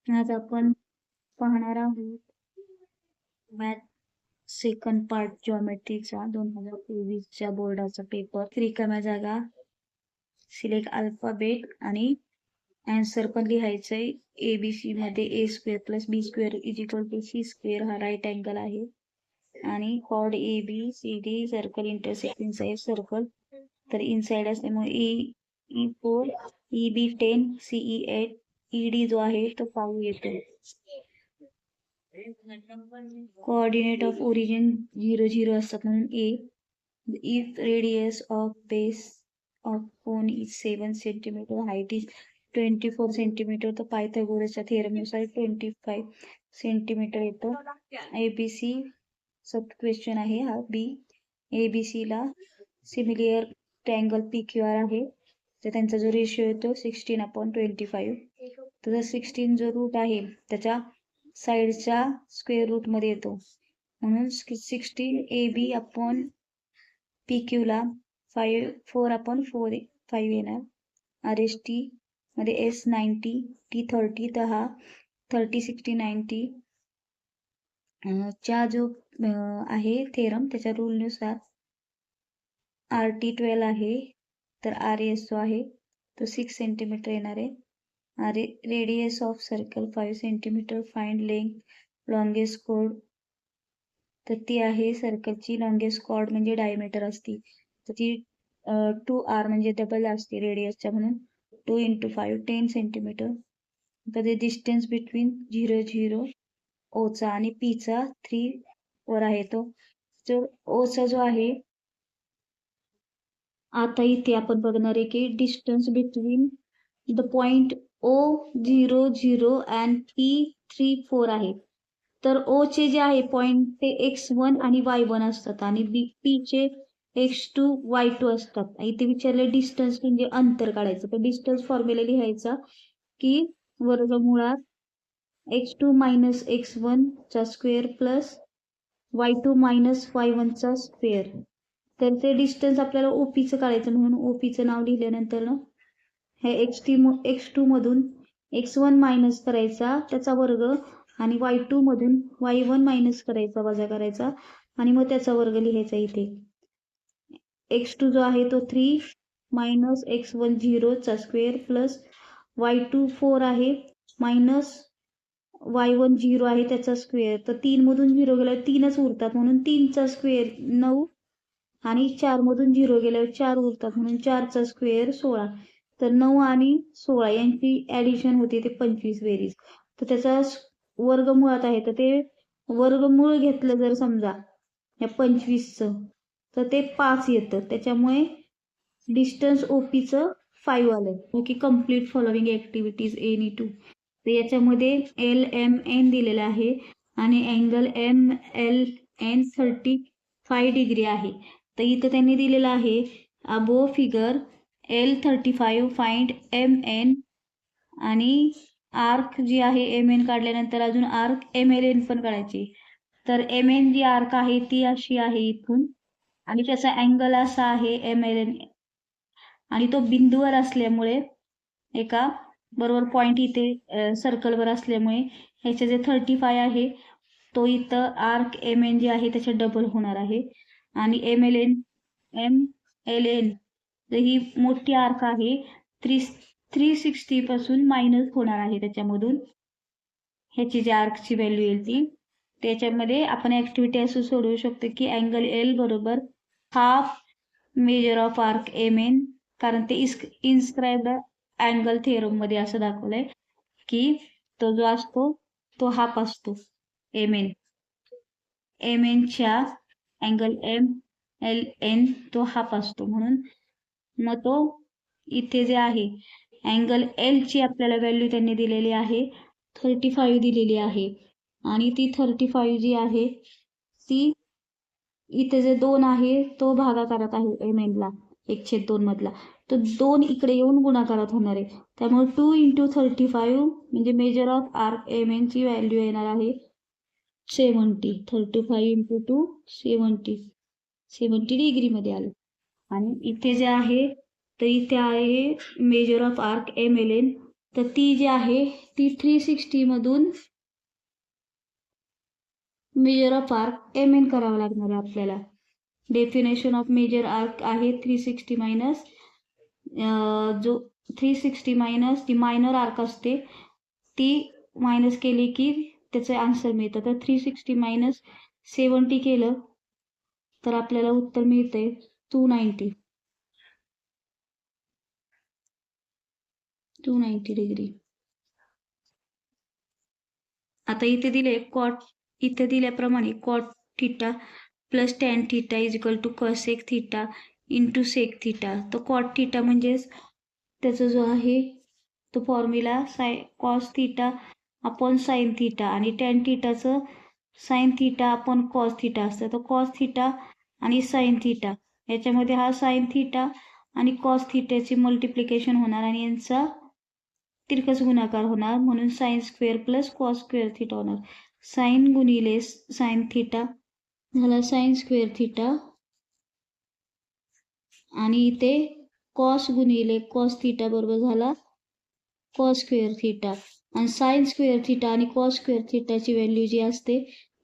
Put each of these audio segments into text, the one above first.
आज आपण पाहणार आहोत मॅथ सेकंड पार्ट जॉमेट्रीचा 2023च्या बोर्डाचा पेपर. रिकाम्या जागा, सिलेक्ट अल्फाबेट आणि आन्सर पण लिहायचंय. ABC मध्ये A² + B² = C² हा राईट अँगल आहे आणि chord ABCD circle intersect inside circle. तर इनसाइड असल्यामुळे E4 EB 10 CE 8 ED जो आहे तो 5 येतो. कोऑर्डिनेट ऑफ ओरिजिन 0 0 असतात म्हणून A. If radius of base of cone is 7 centimeter, height is 24 centimeter, तर पायथागोरसच्या थेरमनुसार 25 सेंटीमीटर येतो. ABC सब क्वेश्चन आहे हा B. ABC ला सिमिलर ट्रँगल PQR आहे, तर त्यांचा जो रेशिओ येतो 16/25. तर 16 जो रूट आहे त्याच्या साईडच्या स्क्वेअर रूट मध्ये येतो म्हणून 16 AB अपॉन PQ ला 4/5 येणार. RST मध्ये S 90 T 30, तर हा 30 60 90 च्या जो आहे थेरम त्याच्या रूल नुसार RT 12 आहे, तर RS जो आहे तो 6 सेंटीमीटर येणार आहे. Radius of circle 5 centimetre. Find length longest chord, तर ती आहे सर्कलची लॉंगेस्ट कॉर्ड म्हणजे डायमीटर असती, तर ती 2R म्हणजे डबल असते रेडियसच्या, म्हणून 2 × 5 10 सेंटीमीटर. तर डिस्टन्स बिटवीन 0 0 ओचा आणि Pचा 3 वर आहे. तो जो ओचा जो आहे, आता इथे आपण बघणार आहे की distance between the point O0 0 and P3 4 आहे. तर O चे जे आहे पॉइंट ते X1 आणि Y1 असतात आणि P चे X2 Y2 असतात. इथे विचारले डिस्टन्स म्हणजे अंतर काढायचं, तर डिस्टन्स फॉर्म्युला लिहायचा की वर्गमुळात X2 - X1 चा स्क्वेअर प्लस Y2 - Y1 चा स्क्वेअर. तर ते डिस्टन्स आपल्याला OPचं काढायचं, म्हणून OPचं नाव लिहिल्यानंतर ना हे X2 मधून X1 मायनस करायचा त्याचा वर्ग आणि Y2 मधून Y1 मायनस करायचा, वजा करायचा आणि मग त्याचा वर्ग लिहायचा. इथे X2 जो आहे तो 3 - X1 0 चा स्क्वेअर प्लस Y2 4 आहे मायनस Y1 0 आहे त्याचा स्क्वेअर. तर 3 मधून 0 गेल्यावर 3च उरतात म्हणून 3 चा स्क्वेअर 9 आणि 4 मधून 0 गेल्यावर 4 उरतात म्हणून 4 चा स्क्वेअर 16. तर 9 आणि 16 यांची ऍडिशन होते ते 25 बेरीज. तर त्याचा वर्गमुळात आहे, तर ते वर्गमूळ घेतलं जर समजा या 25चं तर ते 5 येतं. त्याच्यामुळे डिस्टन्स OPचं 5 आलं. Okay, complete following activities any two. तर याच्यामध्ये LMN दिलेला आहे आणि अँगल MLN 35 डिग्री आहे. तर इथं त्यांनी दिलेलं आहे अबो फिगर L35 फाइंड MN आणि आर्क जी आहे MN काढल्यानंतर अजून आर्क MLN पण काढायची. तर MN जी आर्क आहे ती अशी आहे इथून आणि त्याचा अँगल असा आहे MLN आणि तो बिंदूवर असल्यामुळे एका बरोबर पॉइंट इथे सर्कलवर असल्यामुळे ह्याचे जे 35 आहे तो इथं आर्क MN जे आहे त्याच्या डबल होणार आहे आणि MLN ही मोठी आर्क आहे 360 पासून मायनस होणार आहे त्याच्यामधून. ह्याची जी आर्कची व्हॅल्यू येईल ती त्याच्यामध्ये आपण ऍक्टिव्हिटी असं सोडवू शकतो की अँगल L बरोबर half major of arc MN, कारण ते इन्स्क्राइब्ड अँगल थेरम मध्ये असं दाखवलंय की तो जो असतो तो हाफ असतो MN च्या अँगल MLN तो हाफ असतो, म्हणून मग तो इथे जे आहे अँगल L ची आपल्याला व्हॅल्यू त्यांनी दिलेली आहे 35 दिलेली आहे आणि ती 35 जी आहे ती इथे जे 2 आहे तो भागाकारात आहे MN ला 1/2 मधला, तो 2 इकडे येऊन गुणाकारात होणार आहे. त्यामुळे 2 × 35 म्हणजे मेजर ऑफ आर्क MN ची व्हॅल्यू येणार आहे 70. 35 × 2 70 डिग्री मध्ये आलं. आणि इथे जे आहे तर इथे आहे मेजर ऑफ आर्क MLN तर ती जी आहे ती 360 मधून major of arc M N करावं लागणार आहे आपल्याला. डेफिनेशन ऑफ मेजर आर्क आहे 360 मायनस जो 360 मायनस ती मायनर आर्क असते ती मायनस केली की त्याचं आन्सर मिळतं. तर 360 मायनस 70 केलं तर आपल्याला उत्तर मिळतंय 290 डिग्री. आता इथे दिल्याप्रमाणे cot theta plus tan theta is equal to cosec theta into sec theta. तर कॉट थिटा म्हणजेच त्याचा जो आहे तो formula cos theta upon sine theta आणि टॅन थिटाचं sine theta upon cos theta असतं. तर कॉस थिटा आणि साइन थिटा याच्यामध्ये हा साइन थिटा आणि कॉस थिटाची मल्टिप्लिकेशन होणार आणि यांचा तिरकस गुणाकार होणार म्हणून sine square plus cos square theta होणार. साइन गुणिले साइन थिटा झाला साइन स्क्वेअर थिटा आणि इथे कॉस गुणिले कॉस थिटा बरोबर झाला कॉस स्क्वेअर थिटा. आणि साइन स्क्वेअर थिटा आणि कॉस स्क्वेअर थिटाची व्हॅल्यू जी असते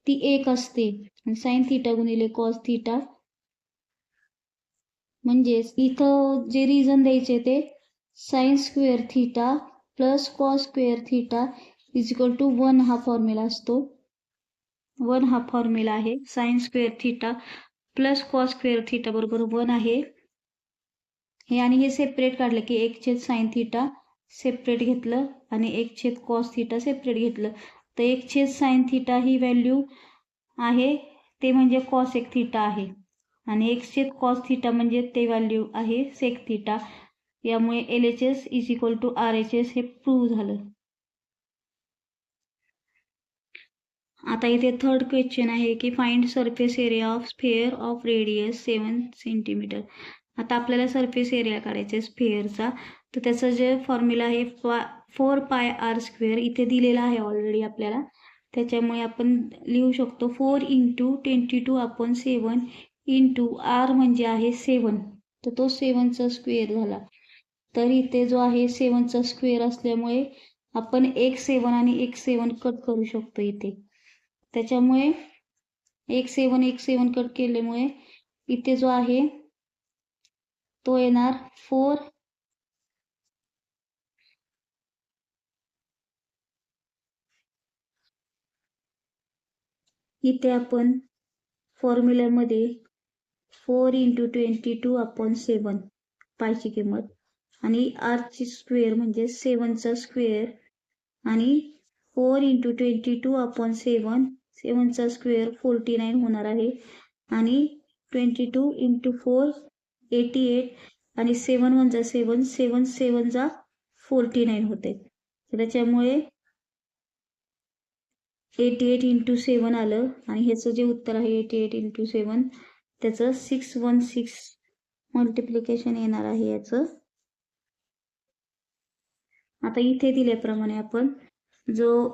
ती 1 असते. आणि साइन थिटा गुणिले कॉस थिटा म्हणजेच इथं जे रिझन द्यायचे ते sine square theta plus cos square theta is equal to 1 हा फॉर्म्युला असतो. 1 हा फॉर्म्युला आहे. Sine square theta plus cos square theta बरोबर 1 आहे. हे आणि हे सेपरेट काढलं की 1/साइन थिटा सेपरेट घेतलं आणि 1/कॉस थिटा सेपरेट घेतलं. तर 1/साइन थिटा ही व्हॅल्यू आहे ते म्हणजे कॉस एक थिटा आहे आणि 1/कॉस थिटा म्हणजे ते व्हॅल्यू आहे सेक थिटा. यामुळे LHS is equal to RHS हे प्रूव्ह झालं. आता इथे थर्ड क्वेश्चन आहे की find surface area of sphere of radius 7 centimetre. आता आपल्याला सरफेस एरिया काढायचा आहे स्फेअरचा. तर त्याचं जे फॉर्म्युला आहे 4πr². इथे दिलेला आहे ऑलरेडी आपल्याला. त्याच्यामुळे आपण लिहू शकतो 4 × 22/7 इंटू r म्हणजे आहे 7. तर तो 7चा स्क्वेअर झाला. तर इथे जो आहे 7चा स्क्वेअर असल्यामुळे आपण एक 7 आणि एक 7 कट करू शकतो इथे. त्याच्यामुळे एक 7 कट केल्यामुळे इथे जो आहे तो येणार 4. इथे आपण फॉर्म्युल्यामध्ये 4 × 22/7 पायची किंमत आणि आरची स्क्वेअर म्हणजे 7चा स्क्वेअर आणि 4 × 22/7 7चा स्क्वेअर 49 होणार आहे आणि 22 × 4 88 आणि 7 × 1 7 7 7 49 होते. त्याच्यामुळे 88 × 7 आलं आणि ह्याचं जे उत्तर आहे 88 × 7 त्याचं 616 मल्टिप्लिकेशन येणार आहे याचं. आता इथे दिल्याप्रमाणे आपण जो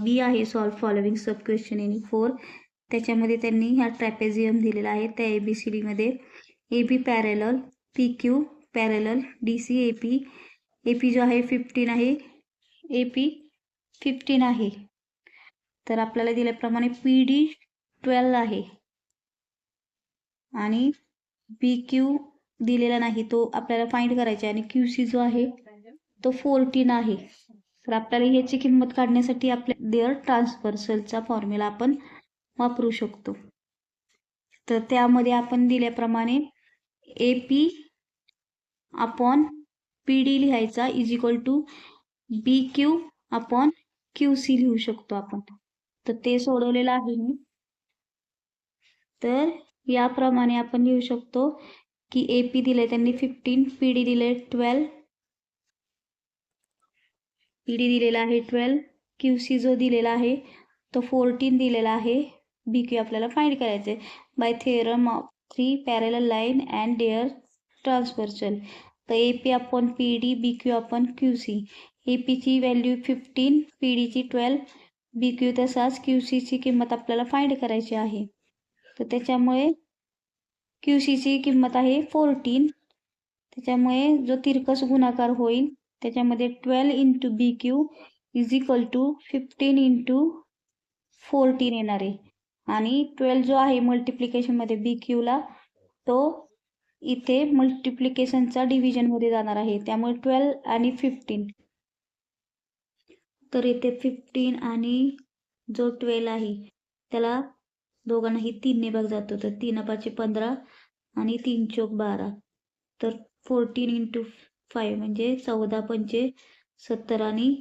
बी आहे solve following sub question in 4 त्याच्यामध्ये त्यांनी ह्या ट्रॅपेझियम दिलेला आहे. त्या ABCD मध्ये AB parallel, PQ parallel, DC AP जो आहे 15 आहे, AP 15 आहे. तर आपल्याला दिल्याप्रमाणे PD 12 आहे आणि PQ दिलेला नाही तो आपल्याला फाइंड करायचा आणि QC जो आहे तो 14 आहे. तर आपल्याला ह्याची किंमत काढण्यासाठी आपल्या देअर ट्रान्सव्हर्सलचा फॉर्म्युला आपण वापरू शकतो. तर त्यामध्ये आपण दिल्याप्रमाणे AP अपॉन PD लिहायचा is equal to BQ upon QC लिहू शकतो आपण. तर ते सोडवलेलं आहे मी. तर याप्रमाणे आपण लिहू शकतो की AP दिले त्यांनी 15, PD दिले 12, PD दिलेला आहे 12, QC जो दिलेला आहे तो 14 दिलेला आहे. BQ आपल्याला फाइंड करायचे by theorem of 3 parallel line and their transversal. तर AP upon PD, BQ upon QC. APची व्हॅल्यू 15, PDची 12, BQ तसाच QCची किंमत आपल्याला फाइंड करायची आहे. तर त्याच्यामुळे QCची किंमत आहे 14. त्याच्यामुळे जो तिरकस गुणाकार होईल त्याच्यामध्ये 12 into B Q is equal to 15 into 14 येणार आहे. आणि 12 जो आहे मल्टिप्लिकेशनमध्ये बी क्यूला, तो इथे मल्टिप्लिकेशनचा डिव्हिजनमध्ये जाणार आहे. त्यामुळे 12 आणि 15. तर इथे 15 आणि जो 12 आहे त्याला दोघांनाही 3 ने भाग जातो. तर 3 पाचे 15 आणि 3 चोक 12. तर 14 इंटू 5 म्हणजे 14 पंचे 70 आणि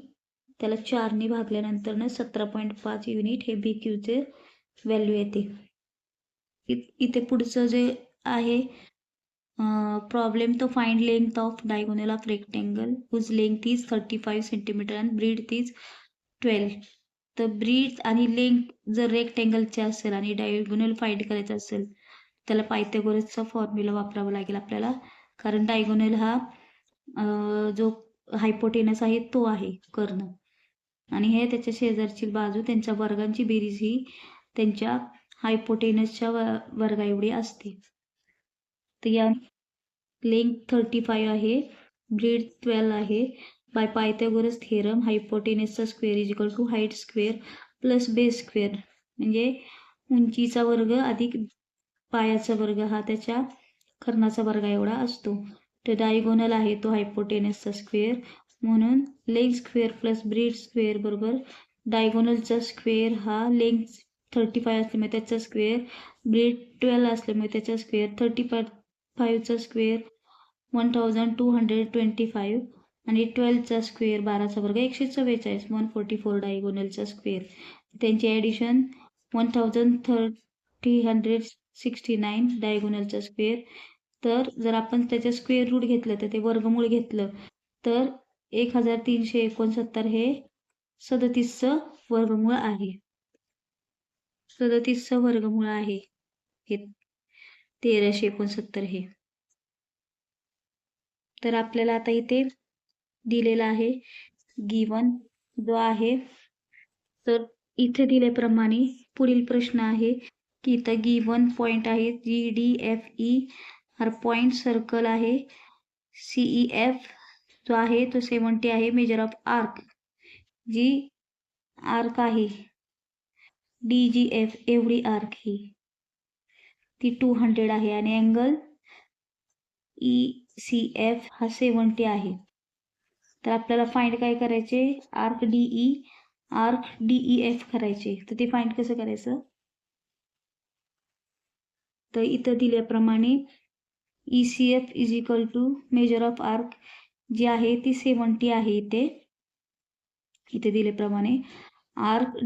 त्याला 4 ने भागल्यानंतर 17.5 युनिट हे बी क्यूचे व्हॅल्यू येते. इथे पुढचं जे आहे प्रॉब्लेम, तो find length of diagonal of rectangle whose length is 35 centimetre and breadth is 12. तर ब्रीथ आणि लेंथ जर रेक्टेंगलचे असेल आणि डायगोनल फाइंड करायचं असेल, त्याला पायथागोरसचा फॉर्म्युला वापरावा लागेल आपल्याला. कारण डायगोनल हा जो हायपोटेनस आहे तो आहे कर्ण, आणि हे त्याच्या शेजारची बाजू, त्यांच्या वर्गांची बेरीज ही त्यांच्या हायपोटेनसच्या वर्गा एवढी असते. तर या लेंथ 35 आहे, ब्रीथ 12 आहे. बाय पायथागोरस थेरम हायपोटेनसचा square is equal to height square plus base square, म्हणजे उंचीचा वर्ग अधिक पायाचा वर्ग हा त्याच्या कर्णाचा वर्ग एवढा असतो. तर डायगोनल आहे तो हायपोटेनसचा स्क्वेअर, म्हणून length square plus breadth square बरोबर डायगोनलचा स्क्वेअर हा लेंथ 35 असल्यामुळे त्याचा स्क्वेअर, ब्रीथ 12 असल्यामुळे त्याचा स्क्वेअर, 35चा स्क्वेअर 1225 आणि 12चा स्क्वेअर 12चा वर्ग 144, 144 डायगोनलचा स्क्वेअर. त्यांची ॲडिशन 1369 डायगोनलचा स्क्वेअर. तर जर आपण त्याचं स्क्वेअर रूट घेतलं तर ते वर्गमूळ घेतलं तर 1369 हे 37चं वर्गमूळ आहे. 37चं वर्गमूळ आहे हे 1369 हे. तर आपल्याला आता इथे दिलेला आहे गिवन जो आहे. तर इथे दिल्याप्रमाणे पुढील प्रश्न आहे की इथं गिवन पॉइंट आहे GDFE हर पॉइंट सर्कल आहे. CEF जो आहे तो 70 आहे. मेजर ऑफ आर्क जी आर्क आहे DGF एवढी आर्क ही ती 200 आहे आणि अँगल ECF हा 70 आहे. तर आपल्याला फाइंड काय करायचे, आर्क DEF करायचे. तर ते फाइंड कसं करायचं, तर इथं दिल्याप्रमाणे ECF is equal to measure of arc जी आहे ती 70 आहे. इथे दिल्याप्रमाणे आर्क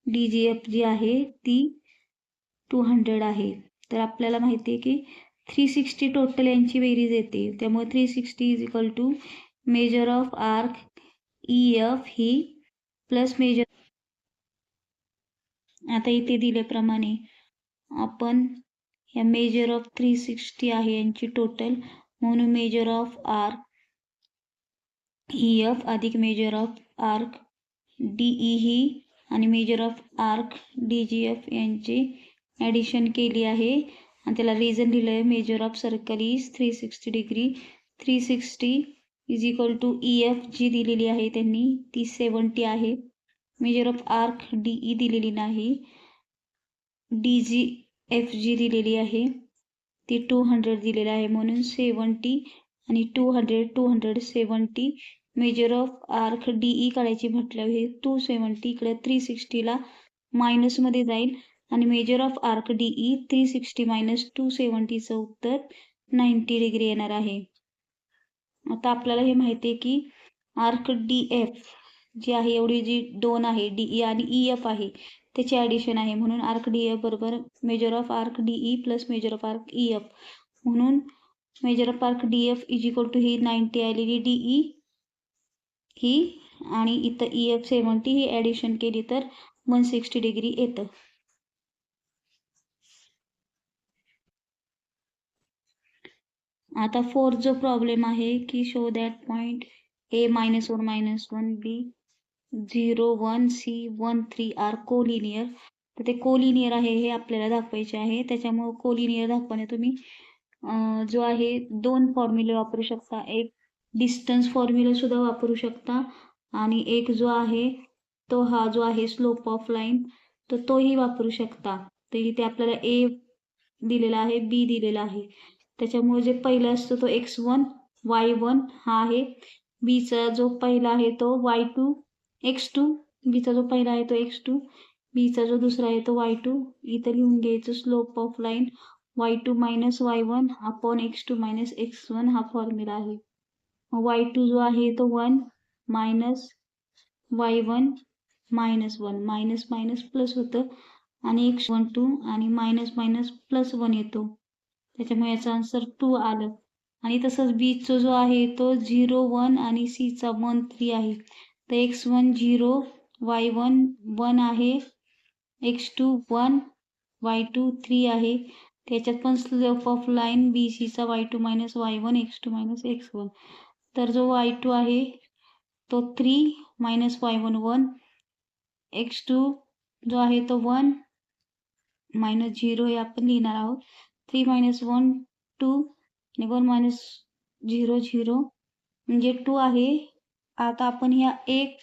DGF जी आहे ती 200 आहे. तर आपल्याला माहिती आहे की 360 टोटल यांची बेरीज येते. त्यामुळे 360 is equal to measure of arc EF ही प्लस मेजर. आता इथे दिल्याप्रमाणे आपण या मेजर ऑफ 360 आहे यांची टोटल, म्हणून मेजर ऑफ आर्क EF अधिक मेजर ऑफ आर्क DE ही आणि मेजर ऑफ आर्क DGF यांची ॲडिशन केली आहे आणि त्याला रिझन दिलं आहे. Measure of circle is 360 degree. 360 is equal to EF जी दिलेली आहे त्यांनी ती 70 आहे. मेजर ऑफ आर्क DE दिलेली नाही. DGF जी दिलेली आहे ती 200 दिलेली आहे, म्हणून 70 आणि 270. मेजर ऑफ आर्क DE काढायची म्हटल्यावर हे 270 इकडे 360ला मायनसमध्ये जाईल आणि measure of arc DE 360 minus 270चं उत्तर 90 डिग्री येणार आहे. आता आपल्याला हे माहिती आहे की आर्क DF जी आहे एवढी जी 2 आहे DE आणि EF आहे त्याची ॲडिशन आहे, म्हणून आर्क DF बरोबर measure of arc DE plus measure of arc EF, म्हणून measure of arc DF is equal to ही 90 आलेली DE ही आणि इथं EF 70 ही ॲडिशन केली तर 160 डिग्री येतं. आता 4 जो प्रॉब्लेम आहे की show that point A -1 B 0 1 C 1 3 are collinear. तर ते कोलिनियर आहे हे आपल्याला दाखवायचे आहे. त्याच्यामुळे कोलिनियर दाखवणे तुम्ही जो आहे 2 फॉर्म्युले वापरू शकता. एक डिस्टन्स फॉर्म्युला सुद्धा वापरू शकता आणि एक जो आहे तो हा जो आहे स्लोप ऑफ लाईन तर तोही वापरू शकता. तर इथे आपल्याला ए दिलेला आहे, बी दिलेला आहे. त्याच्यामुळे जे पहिला असतो तो x1 y1 हा आहे. बीचा जो पहिला आहे तो y2 x2 बीचा जो पहिला आहे तो x2 बीचा जो दुसरा आहे तो y2. इथं लिहून घ्यायचं slope of line y2 minus y1 upon x2 minus x1 हा फॉर्म्युला आहे. y2 जो आहे तो 1 minus y1 minus 1 minus minus plus होतं आणि x1 2 आणि मायनस मायनस प्लस 1 येतो. त्याच्यामुळे याचा आन्सर 2 आलं. आणि तसंच बीचा जो आहे तो 0 1 आणि सीचा 1 3 आहे. तर x1 0 y1 1 आहे, x2 1 y2 3 आहे. त्याच्यात पण स्लोप ऑफ लाईन बी सीचा y2 minus y1 x2 minus x1. तर जो y2 आहे तो 3 मायनस y1 1 x2 जो आहे तो 1 मायनस 0 हे आपण लिहिणार आहोत. 3 मायनस 1 2 आणि 1 मायनस 0 0 म्हणजे 2 आहे. आता आपण ह्या 1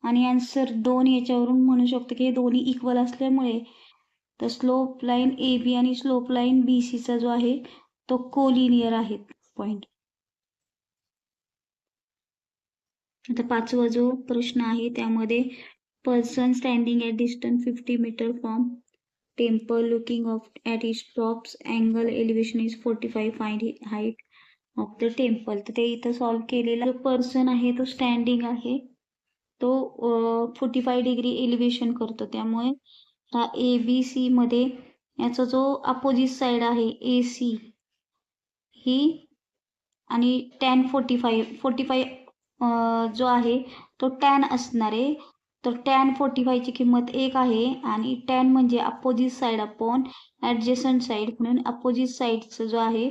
आणि आन्सर 2 याच्यावरून म्हणू शकतो की हे दोन्ही इक्वल असल्यामुळे तर स्लोप लाईन ए बी आणि स्लोप लाईन बी सीचा जो आहे तो कोलिनियर आहेत पॉइंट. आता 5वा जो प्रश्न आहे त्यामध्ये person standing at distance 50 meter from temple looking at its tops angle elevation is 45 find height of the temple. तर ते इथं सॉल्व्ह केलेला जो पर्सन आहे तो स्टँडिंग आहे तो 45 डिग्री एलिव्हेशन करतो. त्यामुळे हा ए बी सी मध्ये याचा जो अपोजिट साईड आहे ए सी ही आणि टॅन 45 जो आहे तो टॅन असणार आहे. तर टॅन 45ची किंमत 1 आहे आणि टॅन म्हणजे अपोजिट साईड अपॉन ॲडजसंट साईड म्हणून अपोजिट साईडचा जो आहे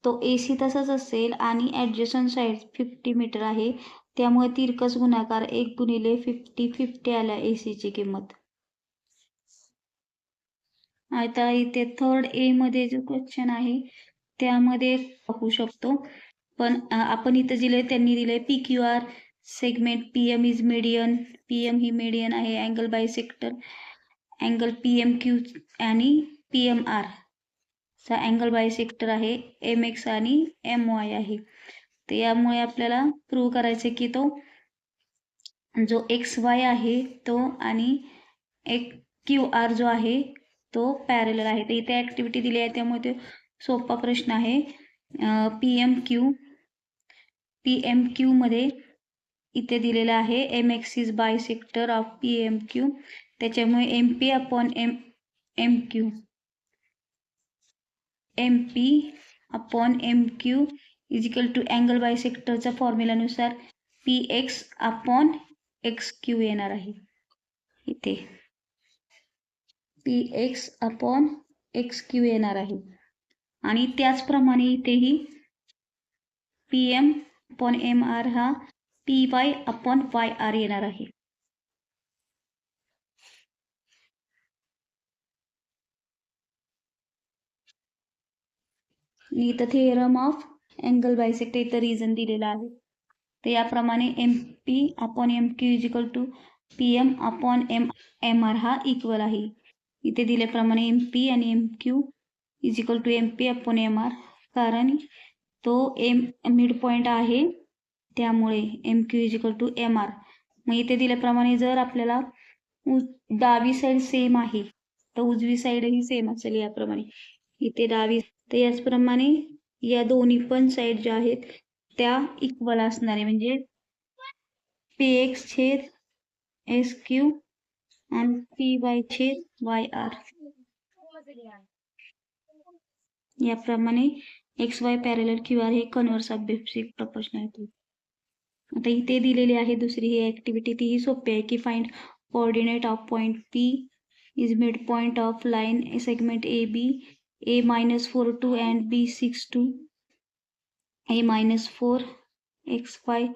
तो ए सी तसाच असेल आणि ॲडजसंट साईड 50 मीटर आहे. त्यामुळे तिरकस गुणाकार 1 गुणिले 50 आल्या ए सीची किंमत. आता इथे थर्ड ए मध्ये जो क्वेश्चन आहे त्यामध्ये पाहू शकतो. पण आपण इथं दिले त्यांनी दिले P Q R segment P M is median. P M ही मीडियन आहे. Angle bisector angle P M Q आणि पी एम आर चा अँगल बायसेक्टर आहे. एम एक्स आणि एम वाय आहे. तर यामुळे आपल्याला प्रूव्ह करायचे की तो जो एक्स वाय आहे तो आणि एक क्यू आर जो आहे तो पॅरलल आहे. तर इथे ॲक्टिव्हिटी दिली आहे त्यामुळे ते सोपा प्रश्न आहे. पी एम क्यू मध्ये इथे दिलेलं आहे M X is bisector of P M Q. त्याच्यामुळे M P upon M P upon M Q is equal to angle बायसेक्टरच्या फॉर्म्युलानुसार P X upon X Q येणार आहे. इथे P X upon X Q येणार आहे. आणि त्याचप्रमाणे इथेही P M upon M R हा P Y upon Y R येणार आहे. इथं थेरम ऑफ अँगल बायसेक्टर इथं रिझन दिलेला आहे. तर याप्रमाणे M P upon M Q is equal to P M upon M R हा इक्वल आहे. इथे दिल्याप्रमाणे एम पी आणि M Q is equal to M P upon M R कारण तो मिड पॉईंट आहे त्यामुळे M Q is equal to M R. मग इथे दिल्याप्रमाणे जर आपल्याला डावी साईड सेम आहे तर उजवी साईडही सेम असेल याप्रमाणे. इथे डावी तर याचप्रमाणे या दोन्ही पण साईड ज्या आहेत त्या इक्वल असणार आहे म्हणजे पी एक्स छेद एस क्यू आणि पी वाय छेद वाय आर. याप्रमाणे X Y parallel Q R हे कन्व्हर्स ऑफ बेसिक प्रपोर्शनॅलिटी. आता इथे दिलेली आहे दुसरी ही ॲक्टिव्हिटी तीही सोपी आहे की find coordinate of point P is mid point of line segment A B a minus 4 2 and b 6 2 a minus 4 x 5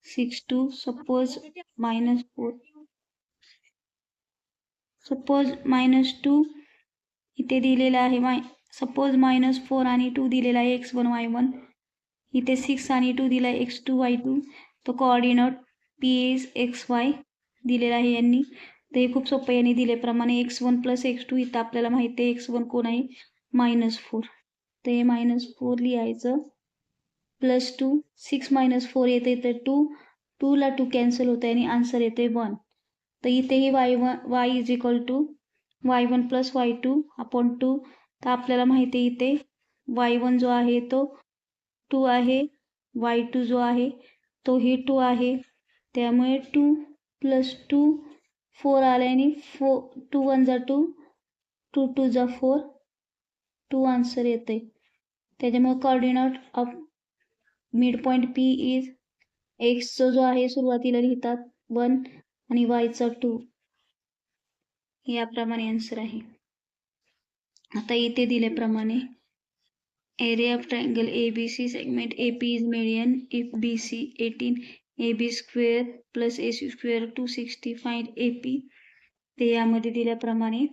6 2 suppose minus 2 इथे दिलेला आहे सपोज -4 आणि 2 दिलेला आहे x1 y1, इथे 6 आणि 2 दिला आहे x2 y2. तो कोऑर्डिनेट p इज xy दिलेला आहे यांनी. तर हे खूप सोपं यांनी दिल्याप्रमाणे x1 + x2, इथं आपल्याला माहिती आहे x1 कोण आहे -4. तर हे -4 लिहायचं, +2, 6 - 4 येते तर 2, 2 ला 2 कॅन्सल होते आणि आन्सर येते 1. तर इथेही y is equal to y1 + y2 upon 2. तर आपल्याला माहिती आहे इथे y1 जो आहे तो 2 आहे, y2 जो आहे तोही 2 आहे. त्यामुळे 2 + 2 4 आले आणि 2 1 जा 2, 2 2 जा 4, 2 आन्सर येते. त्याच्यामुळे coordinate of mid point P is x जो आहे सुरुवातीला लिहितात 1 आणि y चा 2. याप्रमाणे आन्सर आहे. आता इथे दिल्याप्रमाणे area of triangle ABC segment AP is median if BC 18, AB square + AC square 260, find AP. ते यामध्ये दिल्याप्रमाणे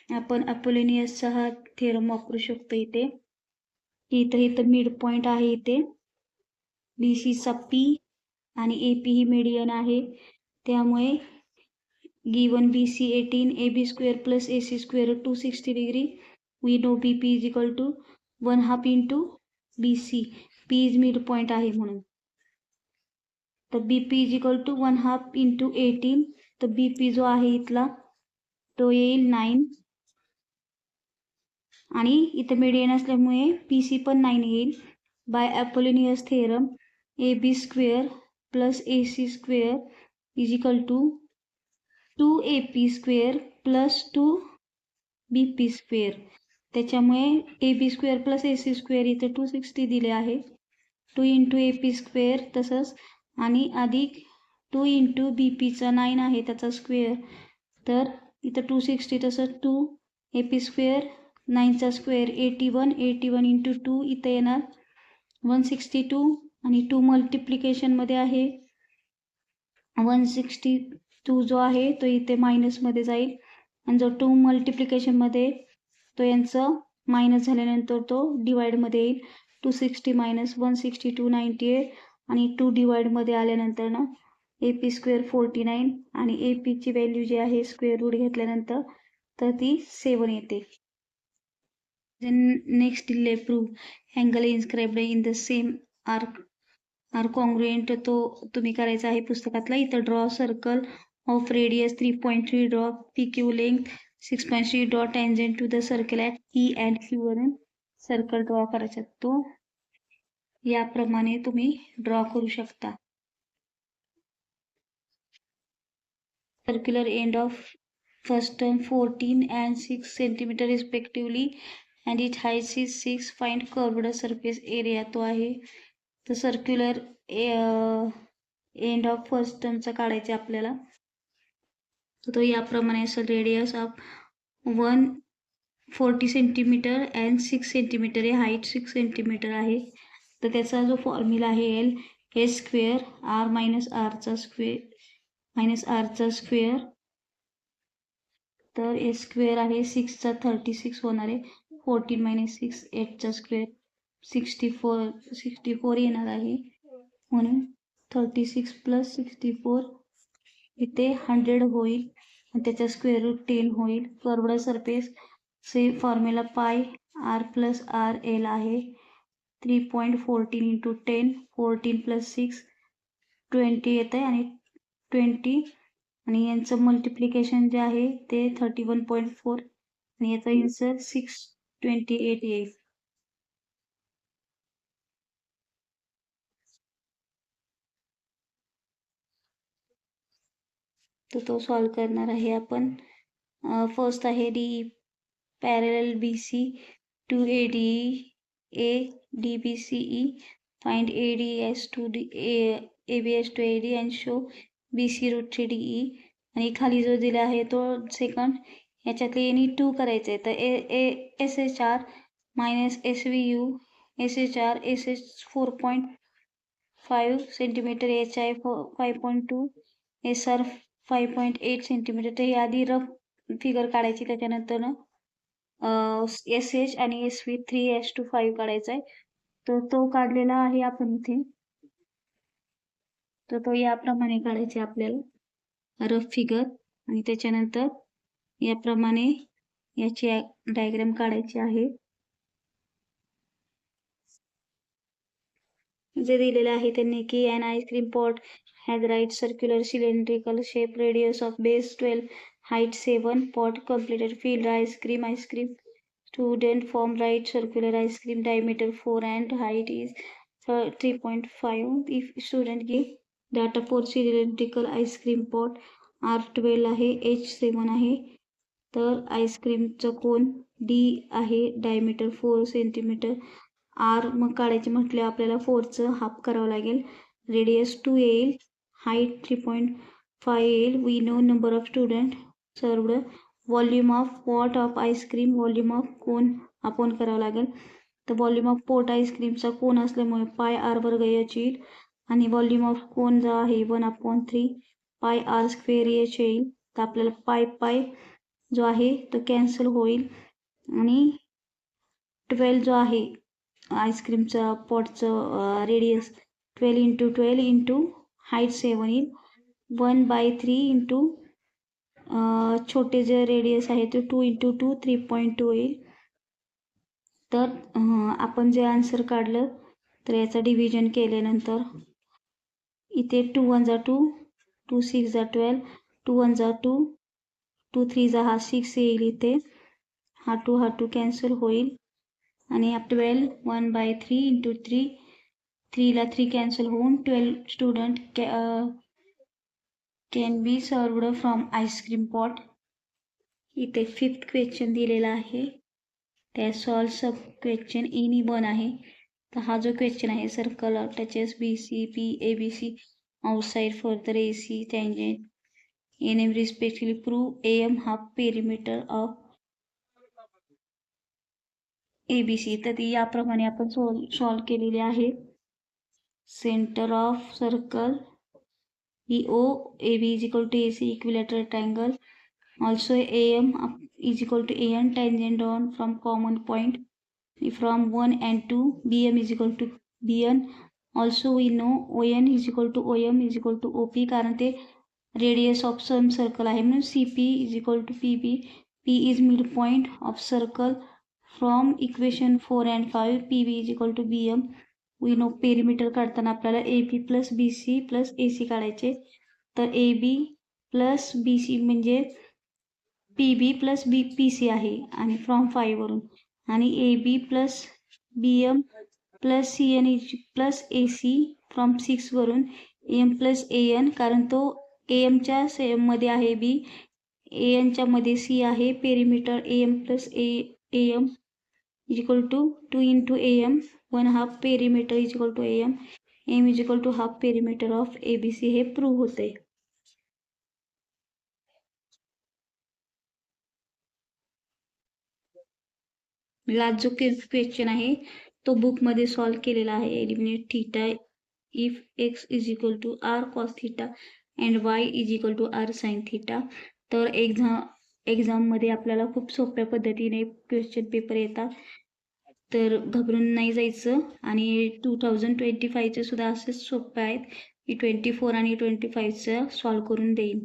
आपण अपोलिनियसचा हा थेरम वापरू शकतो. इथं मिड पॉईंट आहे, इथे BCचा P आणि AP ही मीडियन आहे. त्यामुळे given BC 18, AB square + AC square 260 degree. We know BP is equal to 1/2 into BC. P is mid point आहे म्हणून. तर BP is equal to 1/2 into 18. तर BP जो आहे इथला तो येईल 9 आणि इथं मीडियन असल्यामुळे PC पण 9 येईल. By Apollonius theorem AB square + AC square is equal to 2AP square + 2BP square. त्याच्यामुळे AB स्क्वेअर + AC स्क्वेअर इथे 260 दिले आहे. 2 इंटू AP स्क्वेअर तसंच आणि अधिक 2 इंटू BPचा 9 आहे त्याचा स्क्वेअर. तर इथं 260 तसंच 2 AP स्क्वेअर 9चा स्क्वेअर 81, 81 इंटू 2 इथं येणार 162 आणि 2 मल्टिप्लिकेशनमध्ये आहे. 162 जो आहे तो इथे मायनसमध्ये जाईल आणि जो 2 मल्टिप्लिकेशनमध्ये तो यांचं मायनस झाल्यानंतर तो डिवाइडमध्ये येईल. 260 - 162 98 आणि 2 डिवाइडमध्ये आल्यानंतर ना AP स्क्वेअर 49 आणि APची व्हॅल्यू जी आहे स्क्वेअर रूट घेतल्यानंतर तर ती 7 येते. नेक्स्ट दिले prove angle inscribed in the same are congruent. तो तुम्ही करायचा आहे पुस्तकातला. इथं draw circle of radius 3.3, draw PQ length 6.3, draw tangent to the circle at E and Q वरून सर्कल ड्रॉ करायचा. तो याप्रमाणे तुम्ही ड्रॉ करू शकता. Circular end of first term 14 and 6 cm respectively and its height is 6. Find curved surface area. तो आहे तर सर्क्युलर एंड ऑफ फर्स्ट टर्मचा काढायचे आपल्याला. तो याप्रमाणे असेल. Radius of 140 centimetre and 6 centimetre आहे. हाईट 6 सेंटीमीटर आहे. तर त्याचा जो फॉर्म्युला आहे S स्क्वेअर R - Rचा स्क्वेअर. तर S स्क्वेअर आहे 6चा 36 होणार आहे. 14 - 6 8चा स्क्वेअर 64 येणार आहे. म्हणून 36 + 64 इथे 100 होईल आणि त्याचा स्क्वेअर रूट 10 होईल. कर्वड सरफेस से फॉर्म्युला पाय R + R L आहे. 3.14 इंटू 10, 14 + 6 20 येत आहे आणि 20 आणि यांचं मल्टिप्लिकेशन जे आहे ते 31.4 आणि याचा आन्सर 628 येईल. तर तो सॉल्व करणार आहे आपण. फर्स्ट आहे डी पॅरल BC to ADE DBCE. Find ADS to ABS to AD and show BC root 3DE. आणि खाली जो दिला आहे तो सेकंड. याच्यातले एनी 2 करायचे. तर SHR - SVU SHR SH 4.5 centimetre, HI 5.2, SR 5.8 centimetre. तर हे आधी रफ फिगर काढायची, त्याच्यानंतर SH आणि SV 3:5 काढायचा आहे. तर तो काढलेला आहे आपण इथे. तर तो याप्रमाणे काढायचा आपल्याला रफ फिगर, आणि त्याच्यानंतर याप्रमाणे याची डायग्राम काढायची आहे. जे दिलेले आहे त्यांनी की an ice cream pot has right circular cylindrical shape, radius of base 12, height 7, pot completed filled ice cream student form right circular ice cream diameter 4 and height is 3.5. if student give data for cylindrical ice cream pot R12 आहे, H7 आहे. तर आईस्क्रीमचं कोन D आहे, diameter 4 centimetre. R मग काढायचे म्हटले आपल्याला 4चं half करावं लागेल. रेडियस 2 येईल, हाईट 3.5 येईल. We know number of student served. Volume of pot of ice cream, volume of cone आपण करावं लागेल. तर व्हॉल्यूम ऑफ पोट आईस्क्रीमचा कोन असल्यामुळे पाय आर वर्ग एच येईल, आणि व्हॉल्यूम ऑफ कोन जो आहे 1/3 पाय आर स्क्वेअर एच येईल. तर आपल्याला पाय पाय जो आहे तो कॅन्सल होईल, आणि 12 जो आहे आईस्क्रीमचा पॉटचं रेडियस 12 × 12 × हाईट 7 येईल. 1/3 इंटू छोटे जे रेडियस आहे ते 2 × 2 3.2 येईल. तर आपण जे आन्सर काढलं तर याचं डिव्हिजन केल्यानंतर इथे 2 × 1 = 2, 2 × 6 = 12, 2 × 1 = 2, 2 × 3 = 6 येईल. इथे हा 2 कॅन्सल होईल, आणि 12 1/3 × 3, 3ला 3 कॅन्सल होऊन 12 student can be served from ice cream pot. इथे 5th क्वेश्चन दिलेला आहे, त्या सॉल्व सब क्वेश्चन एनी 1 आहे. तर हा जो क्वेश्चन आहे, circle touches BC P ABC outside further AC tangent NM respectively prove AM half perimeter of ABC. तर ती याप्रमाणे आपण सॉल्व केलेली आहे. Centre of circle EO AB = AC equilateral triangle. Also AM = AN tangent on from common point from 1 and 2. BM = BN. Also we know ON = OM = OP, कारण ते radius of some circle आहे म्हणून CP = PB. P is midpoint of circle from equation 4 and 5. PB = BM. We know perimeter काढताना आपल्याला AB + BC + AC काढायचे. तर AB + BC म्हणजे PB + PC आहे, आणि फ्रॉम 5 वरून, आणि AB + BM + CN + AC from 6 वरून, AM + AN कारण तो AMच्या मध्ये आहे B, ANच्या मध्ये C आहे. Perimeter AM + AM = 2 × AM, 1/2 perimeter = AM, M = half perimeter of ABC. हे प्रूव्ह होते. लास्ट जो क्वेश्चन आहे तो बुकमध्ये सॉल्व केलेला आहे. Eliminate theta if x = r cos θ and y = r sin θ. तर एक्झाममध्ये आपल्याला खूप सोप्या पद्धतीने क्वेश्चन पेपर येतात, तर घाबरून नाही जायचं. आणि 2025चे सुद्धा असेच सोपे आहेत. मी 24 आणि 25चं सॉल्व करून देईन.